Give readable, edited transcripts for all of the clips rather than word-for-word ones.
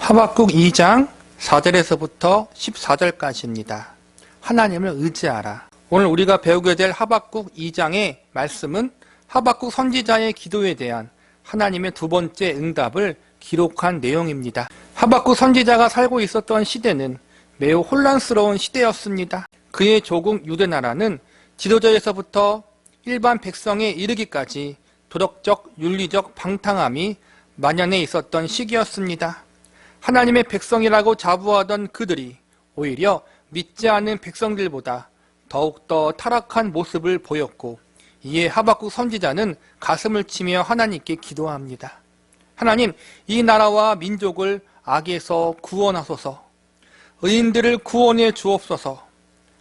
하박국 2장 4절에서부터 14절까지입니다. 하나님을 의지하라. 오늘 우리가 배우게 될 하박국 2장의 말씀은 하박국 선지자의 기도에 대한 하나님의 두 번째 응답을 기록한 내용입니다. 하박국 선지자가 살고 있었던 시대는 매우 혼란스러운 시대였습니다. 그의 조국 유대나라는 지도자에서부터 일반 백성에 이르기까지 도덕적, 윤리적 방탕함이 만연해 있었던 시기였습니다. 하나님의 백성이라고 자부하던 그들이 오히려 믿지 않는 백성들보다 더욱더 타락한 모습을 보였고, 이에 하박국 선지자는 가슴을 치며 하나님께 기도합니다. 하나님, 이 나라와 민족을 악에서 구원하소서. 의인들을 구원해 주옵소서.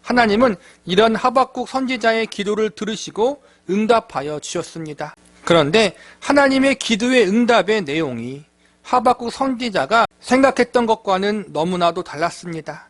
하나님은 이런 하박국 선지자의 기도를 들으시고 응답하여 주셨습니다. 그런데 하나님의 기도의 응답의 내용이 하박국 선지자가 생각했던 것과는 너무나도 달랐습니다.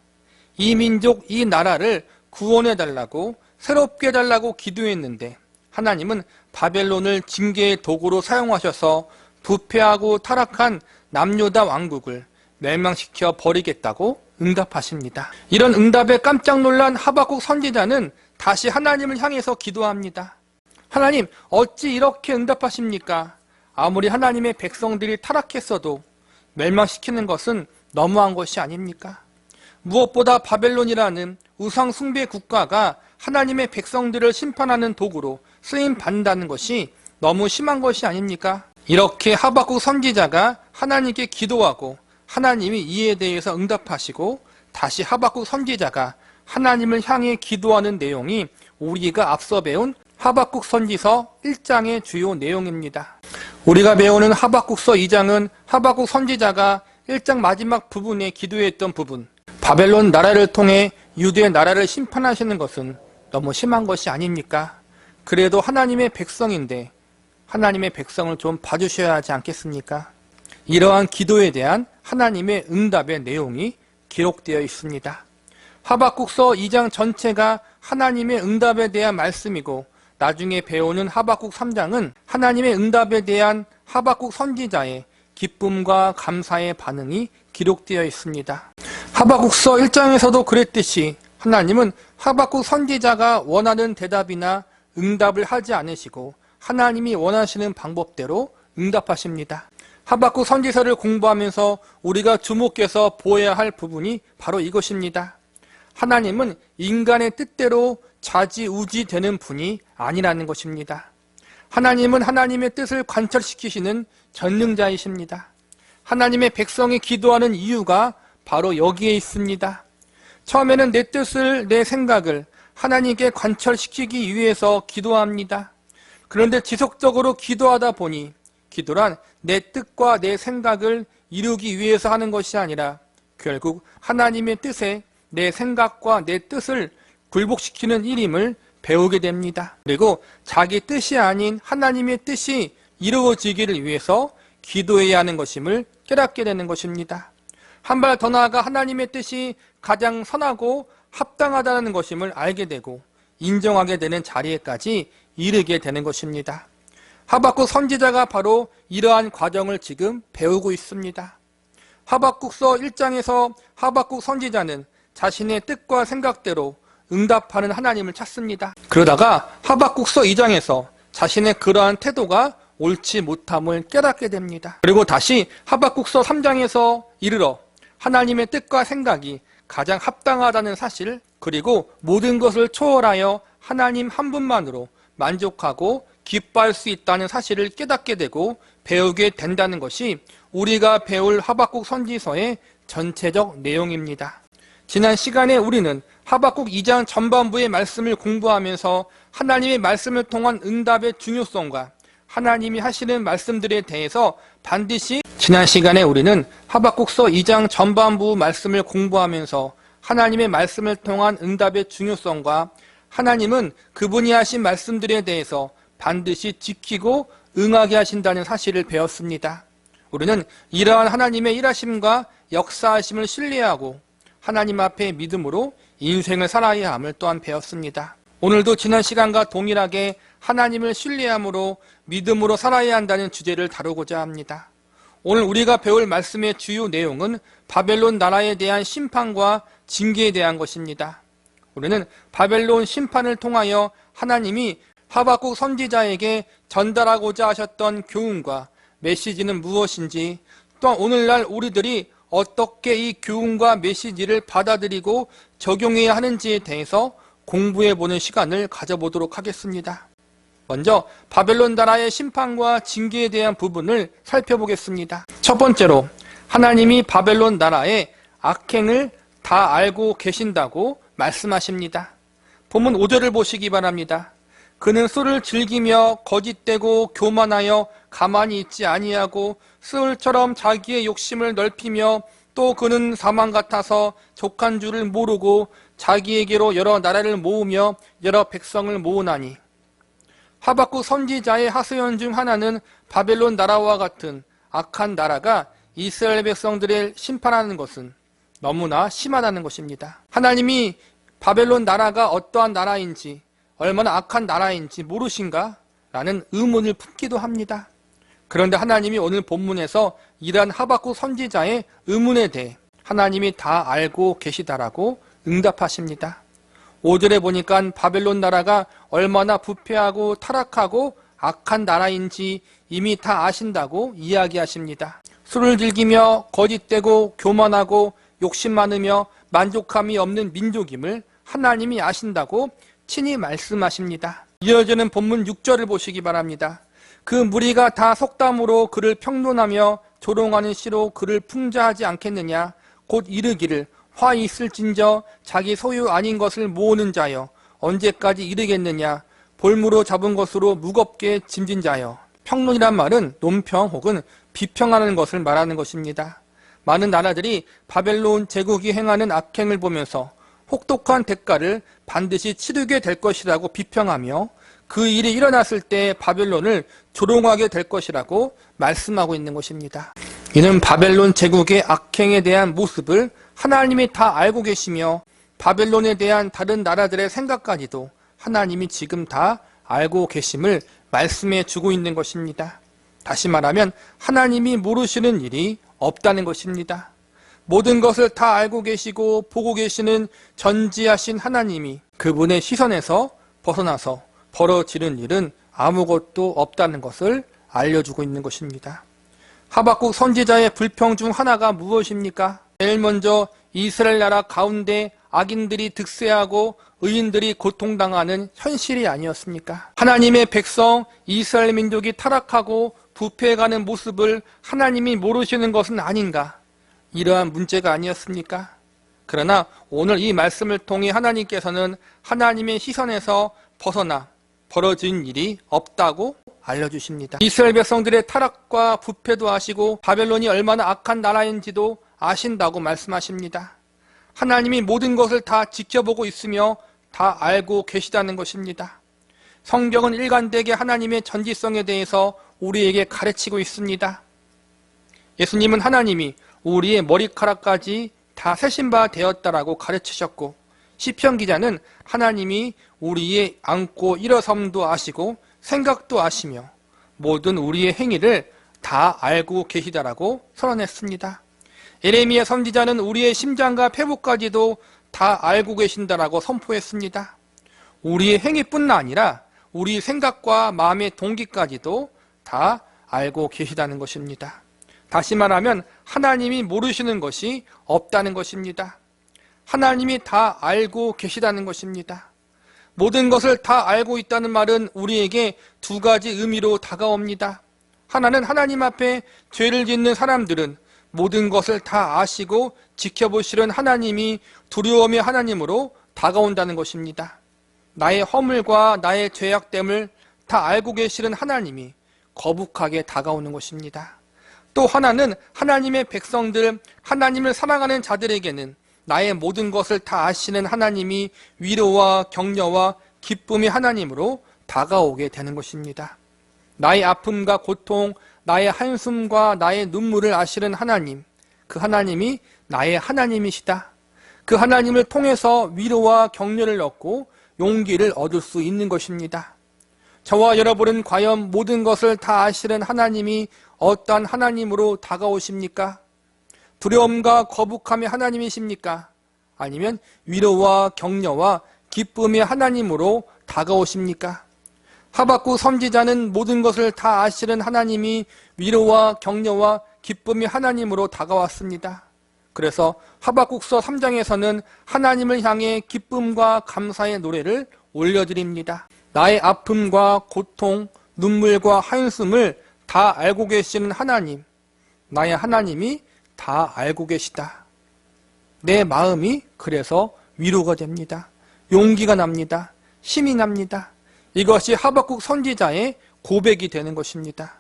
이 민족, 이 나라를 구원해달라고, 새롭게 해달라고 기도했는데 하나님은 바벨론을 징계의 도구로 사용하셔서 부패하고 타락한 남유다 왕국을 멸망시켜 버리겠다고 응답하십니다. 이런 응답에 깜짝 놀란 하박국 선지자는 다시 하나님을 향해서 기도합니다. 하나님, 어찌 이렇게 응답하십니까? 아무리 하나님의 백성들이 타락했어도 멸망시키는 것은 너무한 것이 아닙니까? 무엇보다 바벨론이라는 우상 숭배 국가가 하나님의 백성들을 심판하는 도구로 쓰임 받는다는 것이 너무 심한 것이 아닙니까? 이렇게 하박국 선지자가 하나님께 기도하고 하나님이 이에 대해서 응답하시고 다시 하박국 선지자가 하나님을 향해 기도하는 내용이 우리가 앞서 배운 하박국 선지서 1장의 주요 내용입니다. 우리가 배우는 하박국서 2장은 하박국 선지자가 1장 마지막 부분에 기도했던 부분, 바벨론 나라를 통해 유대 나라를 심판하시는 것은 너무 심한 것이 아닙니까? 그래도 하나님의 백성인데 하나님의 백성을 좀 봐주셔야 하지 않겠습니까? 이러한 기도에 대한 하나님의 응답의 내용이 기록되어 있습니다. 하박국서 2장 전체가 하나님의 응답에 대한 말씀이고, 나중에 배우는 하박국 3장은 하나님의 응답에 대한 하박국 선지자의 기쁨과 감사의 반응이 기록되어 있습니다. 하박국서 1장에서도 그랬듯이 하나님은 하박국 선지자가 원하는 대답이나 응답을 하지 않으시고 하나님이 원하시는 방법대로 응답하십니다. 하박국 선지서를 공부하면서 우리가 주목해서 보아야 할 부분이 바로 이것입니다. 하나님은 인간의 뜻대로 좌지우지 되는 분이 아니라는 것입니다. 하나님은 하나님의 뜻을 관철시키시는 전능자이십니다. 하나님의 백성이 기도하는 이유가 바로 여기에 있습니다. 처음에는 내 뜻을, 내 생각을 하나님께 관철시키기 위해서 기도합니다. 그런데 지속적으로 기도하다 보니 기도란 내 뜻과 내 생각을 이루기 위해서 하는 것이 아니라 결국 하나님의 뜻에 내 생각과 내 뜻을 굴복시키는 일임을 배우게 됩니다. 그리고 자기 뜻이 아닌 하나님의 뜻이 이루어지기를 위해서 기도해야 하는 것임을 깨닫게 되는 것입니다. 한 발 더 나아가 하나님의 뜻이 가장 선하고 합당하다는 것임을 알게 되고 인정하게 되는 자리에까지 이르게 되는 것입니다. 하박국 선지자가 바로 이러한 과정을 지금 배우고 있습니다. 하박국서 1장에서 하박국 선지자는 자신의 뜻과 생각대로 응답하는 하나님을 찾습니다. 그러다가 하박국서 2장에서 자신의 그러한 태도가 옳지 못함을 깨닫게 됩니다. 그리고 다시 하박국서 3장에서 이르러 하나님의 뜻과 생각이 가장 합당하다는 사실, 그리고 모든 것을 초월하여 하나님 한 분만으로 만족하고 기뻐할 수 있다는 사실을 깨닫게 되고 배우게 된다는 것이 우리가 배울 하박국 선지서의 전체적 내용입니다. 지난 시간에 우리는 하박국 2장 전반부의 말씀을 공부하면서 하나님의 말씀을 통한 응답의 중요성과 하나님이 하시는 말씀들에 대해서 반드시, 지난 시간에 우리는 하박국서 2장 전반부 말씀을 공부하면서 하나님의 말씀을 통한 응답의 중요성과 하나님은 그분이 하신 말씀들에 대해서 반드시 지키고 응하게 하신다는 사실을 배웠습니다. 우리는 이러한 하나님의 일하심과 역사하심을 신뢰하고 하나님 앞에 믿음으로 인생을 살아야 함을 또한 배웠습니다. 오늘도 지난 시간과 동일하게 하나님을 신뢰함으로 믿음으로 살아야 한다는 주제를 다루고자 합니다. 오늘 우리가 배울 말씀의 주요 내용은 바벨론 나라에 대한 심판과 징계에 대한 것입니다. 우리는 바벨론 심판을 통하여 하나님이 하박국 선지자에게 전달하고자 하셨던 교훈과 메시지는 무엇인지, 또한 오늘날 우리들이 어떻게 이 교훈과 메시지를 받아들이고 적용해야 하는지에 대해서 공부해보는 시간을 가져보도록 하겠습니다. 먼저 바벨론 나라의 심판과 징계에 대한 부분을 살펴보겠습니다. 첫 번째로, 하나님이 바벨론 나라의 악행을 다 알고 계신다고 말씀하십니다. 본문 5절을 보시기 바랍니다. 그는 술을 즐기며 거짓되고 교만하여 가만히 있지 아니하고 스울처럼 자기의 욕심을 넓히며, 또 그는 사망 같아서 족한 줄을 모르고 자기에게로 여러 나라를 모으며 여러 백성을 모으나니. 하박국 선지자의 하소연 중 하나는 바벨론 나라와 같은 악한 나라가 이스라엘 백성들을 심판하는 것은 너무나 심하다는 것입니다. 하나님이 바벨론 나라가 어떠한 나라인지, 얼마나 악한 나라인지 모르신가? 라는 의문을 품기도 합니다. 그런데 하나님이 오늘 본문에서 이러한 하박국 선지자의 의문에 대해 하나님이 다 알고 계시다라고 응답하십니다. 5절에 보니까 바벨론 나라가 얼마나 부패하고 타락하고 악한 나라인지 이미 다 아신다고 이야기하십니다. 술을 즐기며 거짓되고 교만하고 욕심 많으며 만족함이 없는 민족임을 하나님이 아신다고 친히 말씀하십니다. 이어지는 본문 6절을 보시기 바랍니다. 그 무리가 다 속담으로 그를 평론하며 조롱하는 시로 그를 풍자하지 않겠느냐. 곧 이르기를 화 있을진저 자기 소유 아닌 것을 모으는 자여 언제까지 이르겠느냐. 볼무로 잡은 것으로 무겁게 짐진 자여. 평론이란 말은 논평 혹은 비평하는 것을 말하는 것입니다. 많은 나라들이 바벨론 제국이 행하는 악행을 보면서 혹독한 대가를 반드시 치르게 될 것이라고 비평하며 그 일이 일어났을 때 바벨론을 조롱하게 될 것이라고 말씀하고 있는 것입니다. 이는 바벨론 제국의 악행에 대한 모습을 하나님이 다 알고 계시며 바벨론에 대한 다른 나라들의 생각까지도 하나님이 지금 다 알고 계심을 말씀해 주고 있는 것입니다. 다시 말하면 하나님이 모르시는 일이 없다는 것입니다. 모든 것을 다 알고 계시고 보고 계시는 전지하신 하나님이 그분의 시선에서 벗어나서 벌어지는 일은 아무것도 없다는 것을 알려주고 있는 것입니다. 하박국 선지자의 불평 중 하나가 무엇입니까? 제일 먼저 이스라엘 나라 가운데 악인들이 득세하고 의인들이 고통당하는 현실이 아니었습니까? 하나님의 백성 이스라엘 민족이 타락하고 부패해가는 모습을 하나님이 모르시는 것은 아닌가? 이러한 문제가 아니었습니까? 그러나 오늘 이 말씀을 통해 하나님께서는 하나님의 시선에서 벗어나 벌어진 일이 없다고 알려주십니다. 이스라엘 백성들의 타락과 부패도 아시고 바벨론이 얼마나 악한 나라인지도 아신다고 말씀하십니다. 하나님이 모든 것을 다 지켜보고 있으며 다 알고 계시다는 것입니다. 성경은 일관되게 하나님의 전지성에 대해서 우리에게 가르치고 있습니다. 예수님은 하나님이 우리의 머리카락까지 다 세신 바 되었다라고 가르치셨고, 시편 기자는 하나님이 우리의 앉고 일어섬도 아시고 생각도 아시며 모든 우리의 행위를 다 알고 계시다라고 선언했습니다. 예레미야 선지자는 우리의 심장과 폐부까지도 다 알고 계신다라고 선포했습니다. 우리의 행위뿐 아니라 우리 생각과 마음의 동기까지도 다 알고 계시다는 것입니다. 다시 말하면 하나님이 모르시는 것이 없다는 것입니다. 하나님이 다 알고 계시다는 것입니다. 모든 것을 다 알고 있다는 말은 우리에게 두 가지 의미로 다가옵니다. 하나는 하나님 앞에 죄를 짓는 사람들은 모든 것을 다 아시고 지켜보시는 하나님이 두려움의 하나님으로 다가온다는 것입니다. 나의 허물과 나의 죄악됨을 다 알고 계시는 하나님이 거북하게 다가오는 것입니다. 또 하나는 하나님의 백성들, 하나님을 사랑하는 자들에게는 나의 모든 것을 다 아시는 하나님이 위로와 격려와 기쁨의 하나님으로 다가오게 되는 것입니다. 나의 아픔과 고통, 나의 한숨과 나의 눈물을 아시는 하나님, 그 하나님이 나의 하나님이시다. 그 하나님을 통해서 위로와 격려를 얻고 용기를 얻을 수 있는 것입니다. 저와 여러분은 과연 모든 것을 다 아시는 하나님이 어떠한 하나님으로 다가오십니까? 두려움과 거북함의 하나님이십니까? 아니면 위로와 격려와 기쁨의 하나님으로 다가오십니까? 하박국 선지자는 모든 것을 다 아시는 하나님이 위로와 격려와 기쁨의 하나님으로 다가왔습니다. 그래서 하박국서 3장에서는 하나님을 향해 기쁨과 감사의 노래를 올려드립니다. 나의 아픔과 고통, 눈물과 한숨을 다 알고 계시는 하나님, 나의 하나님이 다 알고 계시다. 내 마음이 그래서 위로가 됩니다. 용기가 납니다. 힘이 납니다. 이것이 하박국 선지자의 고백이 되는 것입니다.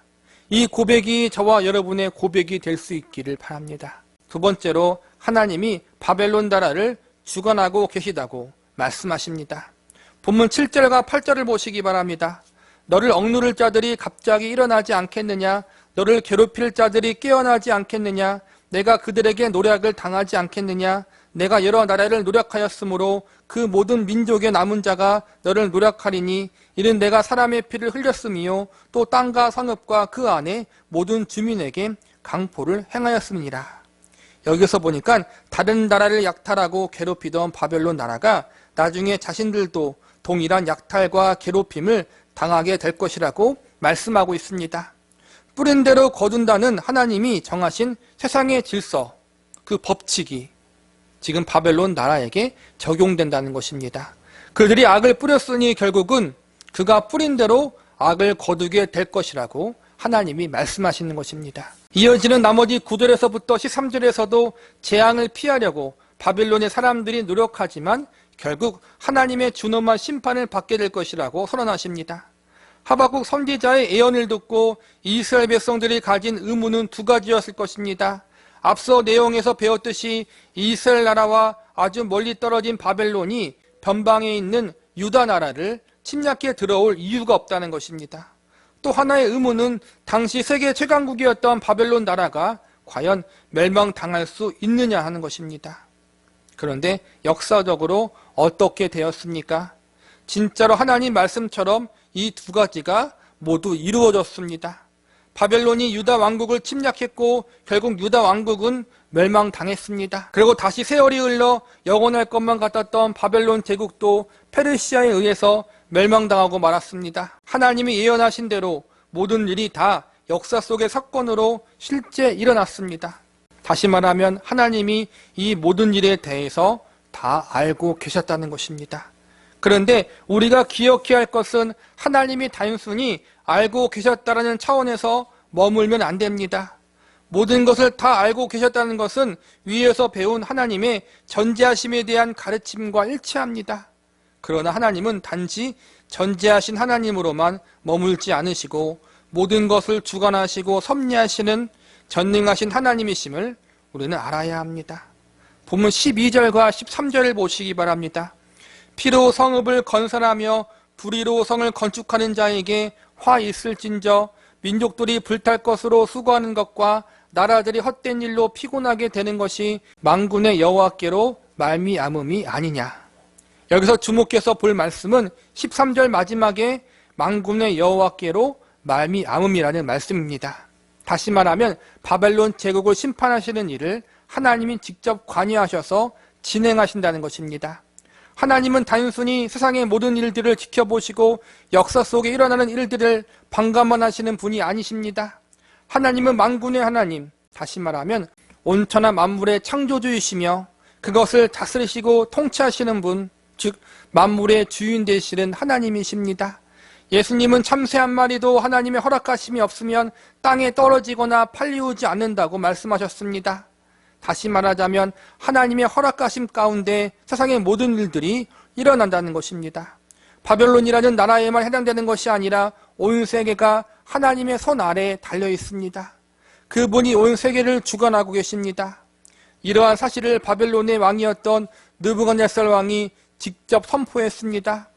이 고백이 저와 여러분의 고백이 될 수 있기를 바랍니다. 두 번째로 하나님이 바벨론 나라를 주관하고 계시다고 말씀하십니다. 본문 7절과 8절을 보시기 바랍니다. 너를 억누를 자들이 갑자기 일어나지 않겠느냐? 너를 괴롭힐 자들이 깨어나지 않겠느냐? 내가 그들에게 노략을 당하지 않겠느냐? 내가 여러 나라를 노략하였으므로 그 모든 민족의 남은 자가 너를 노략하리니 이는 내가 사람의 피를 흘렸음이요 또 땅과 성읍과 그 안에 모든 주민에게 강포를 행하였음이니라. 여기서 보니까 다른 나라를 약탈하고 괴롭히던 바벨론 나라가 나중에 자신들도 동일한 약탈과 괴롭힘을 당하게 될 것이라고 말씀하고 있습니다. 뿌린 대로 거둔다는 하나님이 정하신 세상의 질서, 그 법칙이 지금 바벨론 나라에게 적용된다는 것입니다. 그들이 악을 뿌렸으니 결국은 그가 뿌린 대로 악을 거두게 될 것이라고 하나님이 말씀하시는 것입니다. 이어지는 나머지 9절에서부터 13절에서도 재앙을 피하려고 바벨론의 사람들이 노력하지만 결국 하나님의 준엄한 심판을 받게 될 것이라고 선언하십니다. 하박국 선지자의 예언을 듣고 이스라엘 백성들이 가진 의문은 두 가지였을 것입니다. 앞서 내용에서 배웠듯이 이스라엘 나라와 아주 멀리 떨어진 바벨론이 변방에 있는 유다 나라를 침략해 들어올 이유가 없다는 것입니다. 또 하나의 의문은 당시 세계 최강국이었던 바벨론 나라가 과연 멸망당할 수 있느냐 하는 것입니다. 그런데 역사적으로 어떻게 되었습니까? 진짜로 하나님 말씀처럼 이 두 가지가 모두 이루어졌습니다. 바벨론이 유다 왕국을 침략했고 결국 유다 왕국은 멸망당했습니다. 그리고 다시 세월이 흘러 영원할 것만 같았던 바벨론 제국도 페르시아에 의해서 멸망당하고 말았습니다. 하나님이 예언하신 대로 모든 일이 다 역사 속의 사건으로 실제 일어났습니다. 다시 말하면 하나님이 이 모든 일에 대해서 다 알고 계셨다는 것입니다. 그런데 우리가 기억해야 할 것은 하나님이 단순히 알고 계셨다는 차원에서 머물면 안 됩니다. 모든 것을 다 알고 계셨다는 것은 위에서 배운 하나님의 전지하심에 대한 가르침과 일치합니다. 그러나 하나님은 단지 전지하신 하나님으로만 머물지 않으시고 모든 것을 주관하시고 섭리하시는 전능하신 하나님이심을 우리는 알아야 합니다. 본문 12절과 13절을 보시기 바랍니다. 피로 성읍을 건설하며 불의로 성을 건축하는 자에게 화 있을진저 민족들이 불탈 것으로 수고하는 것과 나라들이 헛된 일로 피곤하게 되는 것이 만군의 여호와께로 말미암음이 아니냐. 여기서 주목해서 볼 말씀은 13절 마지막에 만군의 여호와께로 말미암음이라는 말씀입니다. 다시 말하면 바벨론 제국을 심판하시는 일을 하나님이 직접 관여하셔서 진행하신다는 것입니다. 하나님은 단순히 세상의 모든 일들을 지켜보시고 역사 속에 일어나는 일들을 방관만 하시는 분이 아니십니다. 하나님은 만군의 하나님, 다시 말하면 온천한 만물의 창조주이시며 그것을 다스리시고 통치하시는 분, 즉 만물의 주인 되시는 하나님이십니다. 예수님은 참새 한 마리도 하나님의 허락하심이 없으면 땅에 떨어지거나 팔리우지 않는다고 말씀하셨습니다. 다시 말하자면 하나님의 허락하심 가운데 세상의 모든 일들이 일어난다는 것입니다. 바벨론이라는 나라에만 해당되는 것이 아니라 온 세계가 하나님의 손 아래에 달려 있습니다. 그분이 온 세계를 주관하고 계십니다. 이러한 사실을 바벨론의 왕이었던 느부갓네살 왕이 직접 선포했습니다.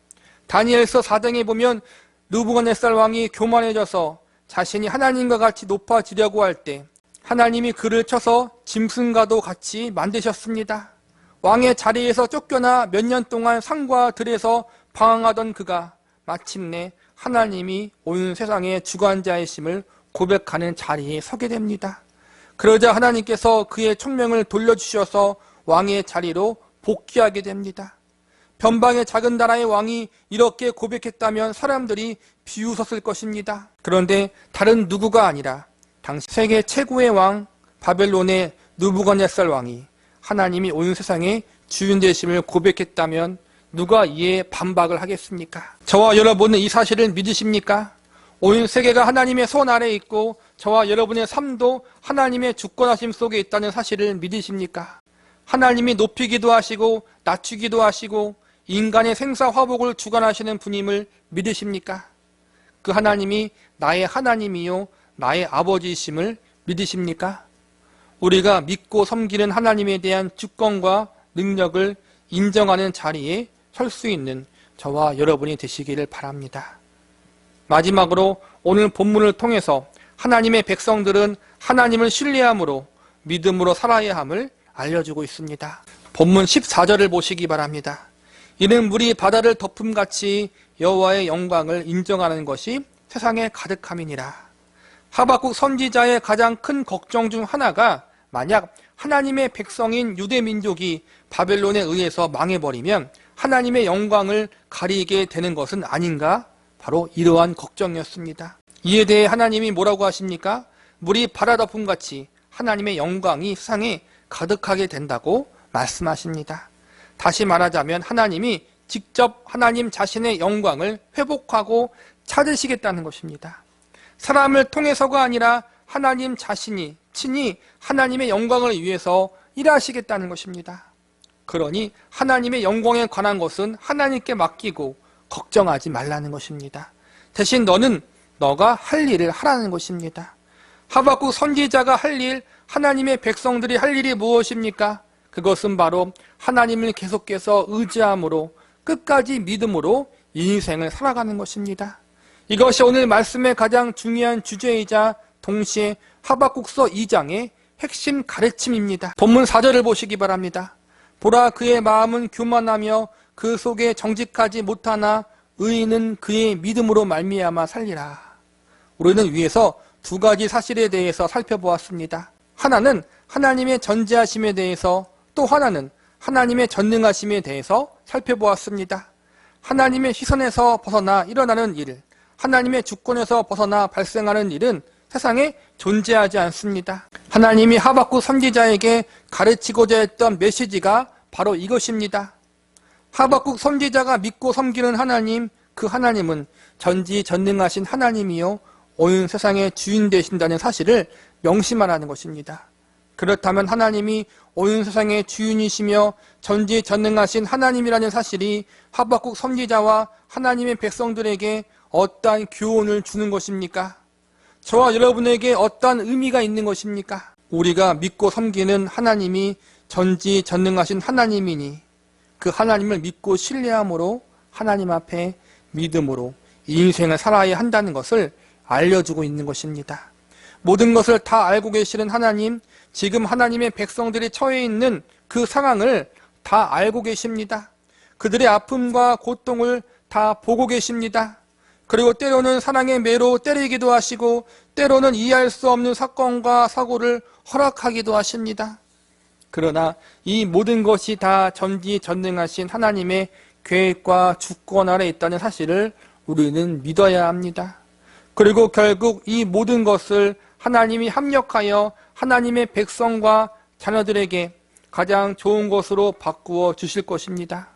다니엘서 4장에 보면 느부갓네살 왕이 교만해져서 자신이 하나님과 같이 높아지려고 할 때 하나님이 그를 쳐서 짐승과도 같이 만드셨습니다. 왕의 자리에서 쫓겨나 몇 년 동안 산과 들에서 방황하던 그가 마침내 하나님이 온 세상의 주관자이심을 고백하는 자리에 서게 됩니다. 그러자 하나님께서 그의 총명을 돌려주셔서 왕의 자리로 복귀하게 됩니다. 변방의 작은 나라의 왕이 이렇게 고백했다면 사람들이 비웃었을 것입니다. 그런데 다른 누구가 아니라 당시 세계 최고의 왕 바벨론의 느부갓네살 왕이 하나님이 온 세상의 주인 되심을 고백했다면 누가 이에 반박을 하겠습니까? 저와 여러분은 이 사실을 믿으십니까? 온 세계가 하나님의 손 아래에 있고 저와 여러분의 삶도 하나님의 주권하심 속에 있다는 사실을 믿으십니까? 하나님이 높이기도 하시고 낮추기도 하시고 인간의 생사화복을 주관하시는 분임을 믿으십니까? 그 하나님이 나의 하나님이요 나의 아버지이심을 믿으십니까? 우리가 믿고 섬기는 하나님에 대한 주권과 능력을 인정하는 자리에 설 수 있는 저와 여러분이 되시기를 바랍니다. 마지막으로 오늘 본문을 통해서 하나님의 백성들은 하나님을 신뢰함으로 믿음으로 살아야 함을 알려주고 있습니다. 본문 14절을 보시기 바랍니다. 이는 물이 바다를 덮음같이 여호와의 영광을 인정하는 것이 세상에 가득함이니라. 하박국 선지자의 가장 큰 걱정 중 하나가 만약 하나님의 백성인 유대 민족이 바벨론에 의해서 망해버리면 하나님의 영광을 가리게 되는 것은 아닌가? 바로 이러한 걱정이었습니다. 이에 대해 하나님이 뭐라고 하십니까? 물이 바다 덮음같이 하나님의 영광이 세상에 가득하게 된다고 말씀하십니다. 다시 말하자면 하나님이 직접 하나님 자신의 영광을 회복하고 찾으시겠다는 것입니다. 사람을 통해서가 아니라 하나님 자신이 친히 하나님의 영광을 위해서 일하시겠다는 것입니다. 그러니 하나님의 영광에 관한 것은 하나님께 맡기고 걱정하지 말라는 것입니다. 대신 너가 할 일을 하라는 것입니다. 하박국 선지자가 할 일, 하나님의 백성들이 할 일이 무엇입니까? 그것은 바로 하나님을 계속해서 의지함으로 끝까지 믿음으로 인생을 살아가는 것입니다. 이것이 오늘 말씀의 가장 중요한 주제이자 동시에 하박국서 2장의 핵심 가르침입니다. 본문 4절을 보시기 바랍니다. 보라, 그의 마음은 교만하며 그 속에 정직하지 못하나 의인은 그의 믿음으로 말미암아 살리라. 우리는 위에서 두 가지 사실에 대해서 살펴보았습니다. 하나는 하나님의 전지하심에 대해서, 또 하나는 하나님의 전능하심에 대해서 살펴보았습니다. 하나님의 시선에서 벗어나 일어나는 일, 하나님의 주권에서 벗어나 발생하는 일은 세상에 존재하지 않습니다. 하나님이 하박국 선지자에게 가르치고자 했던 메시지가 바로 이것입니다. 하박국 선지자가 믿고 섬기는 하나님, 그 하나님은 전지전능하신 하나님이요 온 세상의 주인 되신다는 사실을 명심하라는 것입니다. 그렇다면 하나님이 온 세상의 주인이시며 전지전능하신 하나님이라는 사실이 하박국 선지자와 하나님의 백성들에게 어떠한 교훈을 주는 것입니까? 저와 여러분에게 어떠한 의미가 있는 것입니까? 우리가 믿고 섬기는 하나님이 전지전능하신 하나님이니 그 하나님을 믿고 신뢰함으로 하나님 앞에 믿음으로 인생을 살아야 한다는 것을 알려주고 있는 것입니다. 모든 것을 다 알고 계시는 하나님, 지금 하나님의 백성들이 처해 있는 그 상황을 다 알고 계십니다. 그들의 아픔과 고통을 다 보고 계십니다. 그리고 때로는 사랑의 매로 때리기도 하시고 때로는 이해할 수 없는 사건과 사고를 허락하기도 하십니다. 그러나 이 모든 것이 다 전지전능하신 하나님의 계획과 주권 아래 있다는 사실을 우리는 믿어야 합니다. 그리고 결국 이 모든 것을 하나님이 합력하여 하나님의 백성과 자녀들에게 가장 좋은 것으로 바꾸어 주실 것입니다.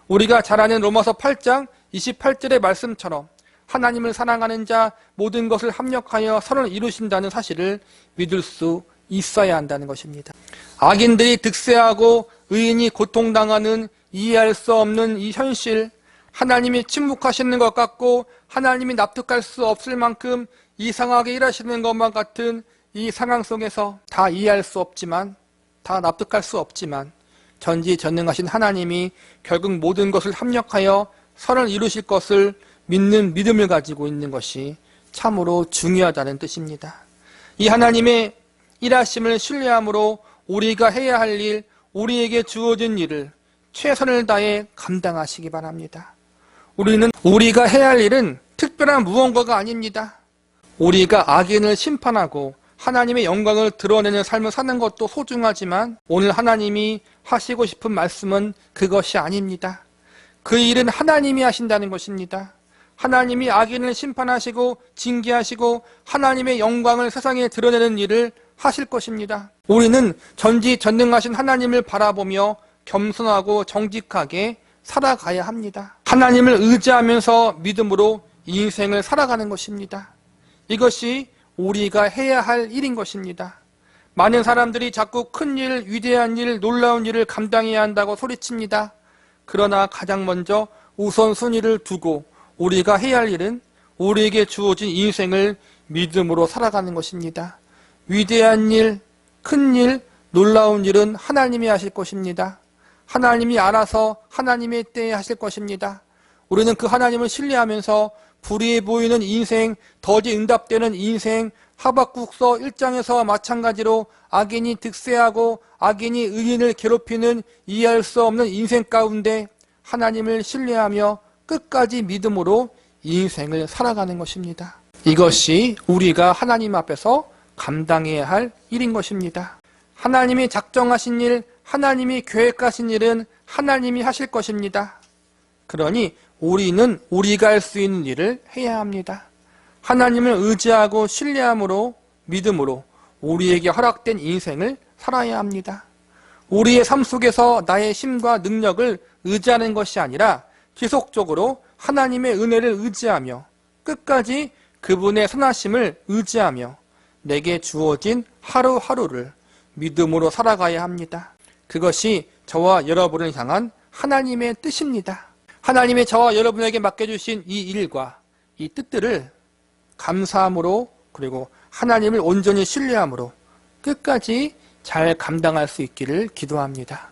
우리가 잘 아는 로마서 8장 28절의 말씀처럼 하나님을 사랑하는 자 모든 것을 합력하여 선을 이루신다는 사실을 믿을 수 있어야 한다는 것입니다. 악인들이 득세하고 의인이 고통당하는 이해할 수 없는 이 현실, 하나님이 침묵하시는 것 같고 하나님이 납득할 수 없을 만큼 이상하게 일하시는 것만 같은 이 상황 속에서 다 이해할 수 없지만, 다 납득할 수 없지만 전지전능하신 하나님이 결국 모든 것을 합력하여 선을 이루실 것을 믿는 믿음을 가지고 있는 것이 참으로 중요하다는 뜻입니다. 이 하나님의 일하심을 신뢰함으로 우리가 해야 할 일, 우리에게 주어진 일을 최선을 다해 감당하시기 바랍니다. 우리가 해야 할 일은 특별한 무언가가 아닙니다. 우리가 악인을 심판하고 하나님의 영광을 드러내는 삶을 사는 것도 소중하지만 오늘 하나님이 하시고 싶은 말씀은 그것이 아닙니다. 그 일은 하나님이 하신다는 것입니다. 하나님이 악인을 심판하시고 징계하시고 하나님의 영광을 세상에 드러내는 일을 하실 것입니다. 우리는 전지전능하신 하나님을 바라보며 겸손하고 정직하게 살아가야 합니다. 하나님을 의지하면서 믿음으로 인생을 살아가는 것입니다. 이것이 우리가 해야 할 일인 것입니다. 많은 사람들이 자꾸 큰 일, 위대한 일, 놀라운 일을 감당해야 한다고 소리칩니다. 그러나 가장 먼저 우선순위를 두고 우리가 해야 할 일은 우리에게 주어진 인생을 믿음으로 살아가는 것입니다. 위대한 일, 큰 일, 놀라운 일은 하나님이 하실 것입니다. 하나님이 알아서 하나님의 때에 하실 것입니다. 우리는 그 하나님을 신뢰하면서 불의해 보이는 인생, 덫이 응답되는 인생, 하박국서 1장에서와 마찬가지로 악인이 득세하고 악인이 의인을 괴롭히는 이해할 수 없는 인생 가운데 하나님을 신뢰하며 끝까지 믿음으로 인생을 살아가는 것입니다. 이것이 우리가 하나님 앞에서 감당해야 할 일인 것입니다. 하나님이 작정하신 일, 하나님이 계획하신 일은 하나님이 하실 것입니다. 그러니 우리는 우리가 할 수 있는 일을 해야 합니다. 하나님을 의지하고 신뢰함으로 믿음으로 우리에게 허락된 인생을 살아야 합니다. 우리의 삶 속에서 나의 힘과 능력을 의지하는 것이 아니라 지속적으로 하나님의 은혜를 의지하며 끝까지 그분의 선하심을 의지하며 내게 주어진 하루하루를 믿음으로 살아가야 합니다. 그것이 저와 여러분을 향한 하나님의 뜻입니다. 하나님이 저와 여러분에게 맡겨주신 이 일과 이 뜻들을 감사함으로 그리고 하나님을 온전히 신뢰함으로 끝까지 잘 감당할 수 있기를 기도합니다.